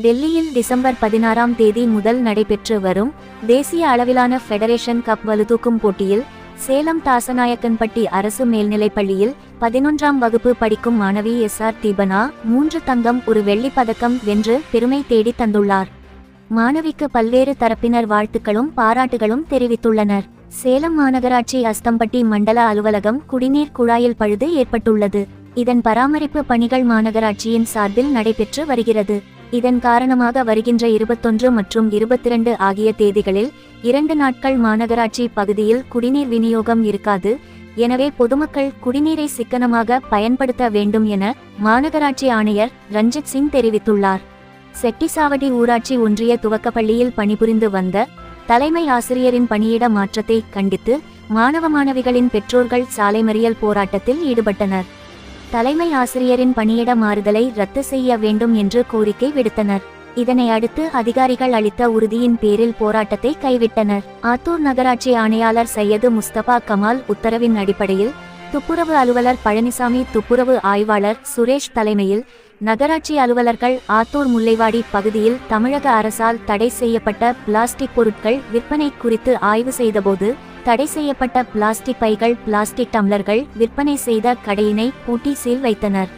டெல்லியில் டிசம்பர் 16ஆம் தேதி முதல் நடைபெற்று வரும் தேசிய அளவிலான ஃபெடரேஷன் கப் பளுதூக்கும் போட்டியில் சேலம் தாசநாயக்கன்பட்டி அரசு மேல்நிலைப்பள்ளியில் 11ஆம் வகுப்பு படிக்கும் மாணவி SR தீபனா 3 தங்கம் 1 வெள்ளிப் பதக்கம் வென்று பெருமை தேடி தந்துள்ளார். மாணவிக்கு பல்வேறு தரப்பினர் வாழ்த்துக்களும் பாராட்டுகளும் தெரிவித்துள்ளனர். சேலம் மாநகராட்சி அஸ்தம்பட்டி மண்டல அலுவலகம் குடிநீர் குழாயில் பழுது ஏற்பட்டுள்ளது. இதன் பராமரிப்பு பணிகள் மாநகராட்சியின் சார்பில் நடைபெற்று வருகிறது. இதன் காரணமாக வருகின்ற 21 மற்றும் 22 ஆகிய தேதிகளில் 2 நாட்கள் மாநகராட்சி பகுதியில் குடிநீர் விநியோகம் இருக்காது. எனவே பொதுமக்கள் குடிநீரை சிக்கனமாக பயன்படுத்த வேண்டும் என மாநகராட்சி ஆணையர் ரஞ்சித் சிங் தெரிவித்துள்ளார். செட்டிசாவடி ஊராட்சி ஒன்றிய துவக்கப்பள்ளியில் பணிபுரிந்து வந்த தலைமை ஆசிரியரின் பணியிட மாற்றத்தை கண்டித்து மாணவ மாணவிகளின் பெற்றோர்கள் சாலை மறியல் போராட்டத்தில் ஈடுபட்டனர். தலைமை ஆசிரியரின் பணியிட மாறுதலை ரத்து செய்ய வேண்டும் என்று கோரிக்கை விடுத்தனர். இதனை அடுத்து அதிகாரிகள் அளித்த உறுதியின் பேரில் போராட்டத்தை கைவிட்டனர். ஆத்தூர் நகராட்சி ஆணையாளர் சையது முஸ்தபா கமால் உத்தரவின் அடிப்படையில் துப்புரவு அலுவலர் பழனிசாமி, துப்புரவு ஆய்வாளர் சுரேஷ் தலைமையில் நகராட்சி அலுவலர்கள் ஆத்தூர் முல்லைவாடி பகுதியில் தமிழக அரசால் தடை செய்யப்பட்ட பிளாஸ்டிக் பொருட்கள் விற்பனை குறித்து ஆய்வு செய்தபோது தடை செய்யப்பட்ட பிளாஸ்டிக் பைகள், பிளாஸ்டிக் டம்ளர்கள் விற்பனை செய்த கடையினை பூட்டி சீல் வைத்தனர்.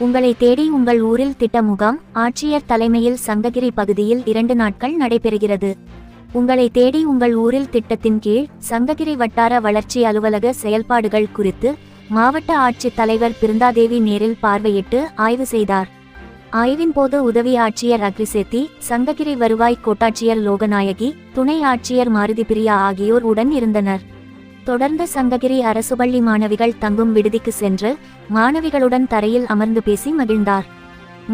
உங்களை தேடி உங்கள் ஊரில் திட்ட முகாம் ஆட்சியர் தலைமையில் சங்ககிரி பகுதியில் 2 நாட்கள் நடைபெறுகிறது. உங்களை தேடி உங்கள் ஊரில் திட்டத்தின் கீழ் சங்ககிரி வட்டார வளர்ச்சி அலுவலக செயல்பாடுகள் குறித்து மாவட்ட ஆட்சித் தலைவர் பிருந்தாதேவி நேரில் பார்வையிட்டு ஆய்வு செய்தார். ஆய்வின் போது உதவி ஆட்சியர் அக்ரிசேத்தி, சங்ககிரி வருவாய் கோட்டாட்சியர் லோகநாயகி, துணை ஆட்சியர் மாருதி பிரியா ஆகியோர் உடன் இருந்தனர். தொடர்ந்து சங்ககிரி அரசு பள்ளி மாணவிகள் தங்கும் விடுதிக்கு சென்று மாணவிகளுடன் தரையில் அமர்ந்து பேசி மகிழ்ந்தார்.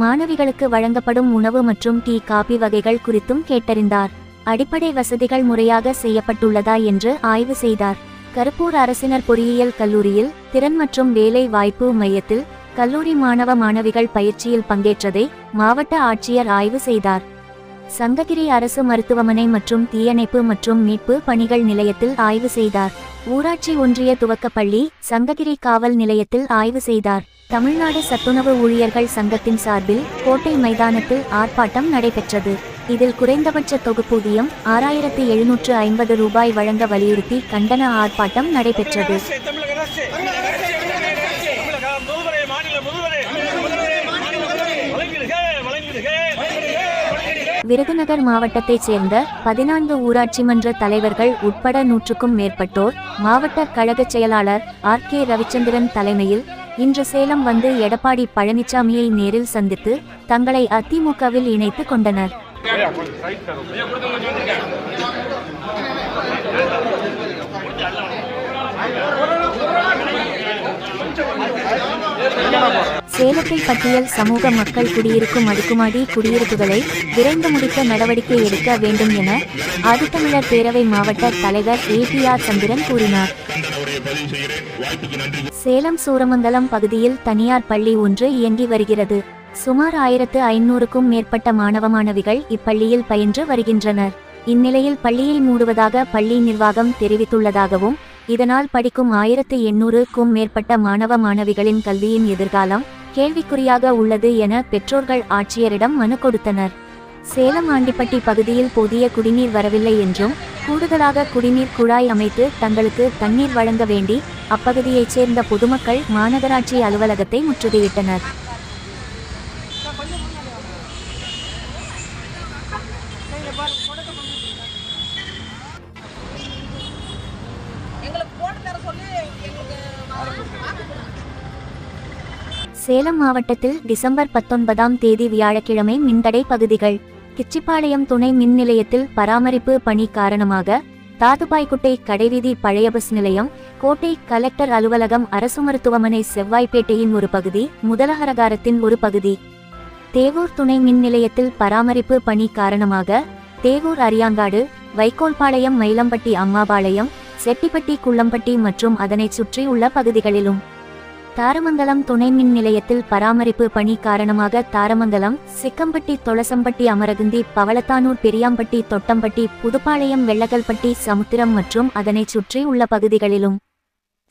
மாணவிகளுக்கு வழங்கப்படும் உணவு மற்றும் டீ, காபி வகைகள் குறித்தும் கேட்டறிந்தார். அடிப்படை வசதிகள் முறையாக செய்யப்பட்டுள்ளதா என்று ஆய்வு செய்தார். கருப்பூர் அரசினர் பொறியியல் கல்லூரியில் திறன் மற்றும் வேலை வாய்ப்பு மையத்தில் கல்லூரி மாணவ மாணவிகள் பயிற்சியில் பங்கேற்றதை மாவட்ட ஆட்சியர் ஆய்வு செய்தார். சங்ககிரி அரசு மருத்துவமனை மற்றும் தீயணைப்பு மற்றும் மீட்பு பணிகள் நிலையத்தில் ஆய்வு செய்தார். ஊராட்சி ஒன்றிய துவக்கப்பள்ளி சங்ககிரி காவல் நிலையத்தில் ஆய்வு செய்தார். தமிழ்நாடு சத்துணவு ஊழியர்கள் சங்கத்தின் சார்பில் கோட்டை மைதானத்தில் ஆர்ப்பாட்டம் நடைபெற்றது. இதில் குறைந்தபட்ச தொகுப்பூதியம் 6750 ரூபாய் வழங்க வலியுறுத்தி கண்டன ஆர்ப்பாட்டம் நடைபெற்றது. விருதுநகர் மாவட்டத்தைச் சேர்ந்த 14 ஊராட்சி மன்ற தலைவர்கள் உட்பட 100க்கும் மேற்பட்டோர் மாவட்ட கழக செயலாளர் RK ரவிச்சந்திரன் தலைமையில் இன்று சேலம் வந்து எடப்பாடி பழனிசாமியை நேரில் சந்தித்து தங்களை அதிமுகவில் இணைத்துக் கொண்டனர். சேலத்தில் பட்டியல் சமூக மக்கள் குடியிருக்கும் அடுக்குமாடி குடியிருப்புகளை விரைந்து முடிக்க நடவடிக்கை எடுக்க வேண்டும் என ஆதித்தமிழர் பேரவை மாவட்ட தலைவர் APR சந்திரன் கூறினார். சேலம் சூரமங்கலம் பகுதியில் தனியார் பள்ளி ஒன்று இயங்கி வருகிறது. சுமார் 1500க்கும் மேற்பட்ட மாணவ மாணவிகள் இப்பள்ளியில் பயின்று வருகின்றனர். இந்நிலையில் பள்ளியை மூடுவதாக பள்ளி நிர்வாகம் தெரிவித்துள்ளதாகவும் இதனால் படிக்கும் 1800க்கும் மேற்பட்ட மாணவ மாணவிகளின் கல்வியின் எதிர்காலம் கேள்விக்குறியாக உள்ளது என பெற்றோர்கள் ஆட்சியரிடம் மனு கொடுத்தனர். சேலம் ஆண்டிப்பட்டி பகுதியில் போதிய குடிநீர் வரவில்லை என்றும் கூடுதலாக குடிநீர் குழாய் அமைத்து தங்களுக்கு தண்ணீர் வழங்க வேண்டி அப்பகுதியைச் சேர்ந்த பொதுமக்கள் மாநகராட்சி அலுவலகத்தை முற்றுகையிட்டனர். சேலம் மாவட்டத்தில் டிசம்பர் 19ஆம் தேதி வியாழக்கிழமை மின்தடை பகுதிகள். கிச்சிப்பாளையம் துணை மின் நிலையத்தில் பராமரிப்பு பணி காரணமாக தாதுபாய்குட்டை கடைவீதி பழைய பஸ் நிலையம், கோட்டை கலெக்டர் அலுவலகம், அரசு மருத்துவமனை செவ்வாய்ப்பேட்டையின் ஒரு பகுதி, முதலகரகாரத்தின் ஒரு பகுதி. தேவூர் துணை மின் நிலையத்தில் பராமரிப்பு பணி காரணமாக தேவூர் அரியாங்காடு, வைக்கோல்பாளையம், மயிலம்பட்டி, அம்மாபாளையம், செட்டிப்பட்டி, குள்ளம்பட்டி மற்றும் அதனை சுற்றி உள்ள பகுதிகளிலும். தாரமங்கலம் துணை மின் நிலையத்தில் பராமரிப்பு பணி காரணமாக தாரமங்கலம், சிக்கம்பட்டி, தொளசம்பட்டி, அமரகுந்தி, பவளத்தானூர், பெரியாம்பட்டி, தொட்டம்பட்டி, புதுப்பாளையம், வெள்ளகல்பட்டி, சமுத்திரம் மற்றும் அதனை சுற்றி உள்ள பகுதிகளிலும்.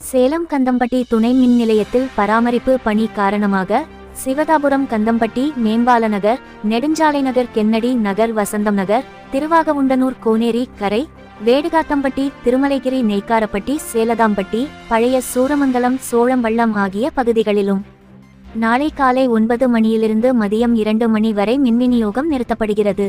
சேலம் கந்தம்பட்டி துணை மின் நிலையத்தில் பராமரிப்பு பணி காரணமாக சிவதாபுரம் கந்தம்பட்டி மேம்பால நகர், நெடுஞ்சாலை நகர், கென்னடி நகர், வசந்தம் நகர், திருவாகவுண்டனூர், கோனேரி கரை, வேடுகாத்தம்பட்டி, திருமலைகிரி, நெய்க்காரப்பட்டி, சேலதாம்பட்டி, பழைய சூரமங்கலம், சோழம்பள்ளம் ஆகிய பகுதிகளிலும் நாளை காலை 9 மணியிலிருந்து மதியம் 2 மணி வரை மின் விநியோகம் நிறுத்தப்படுகிறது.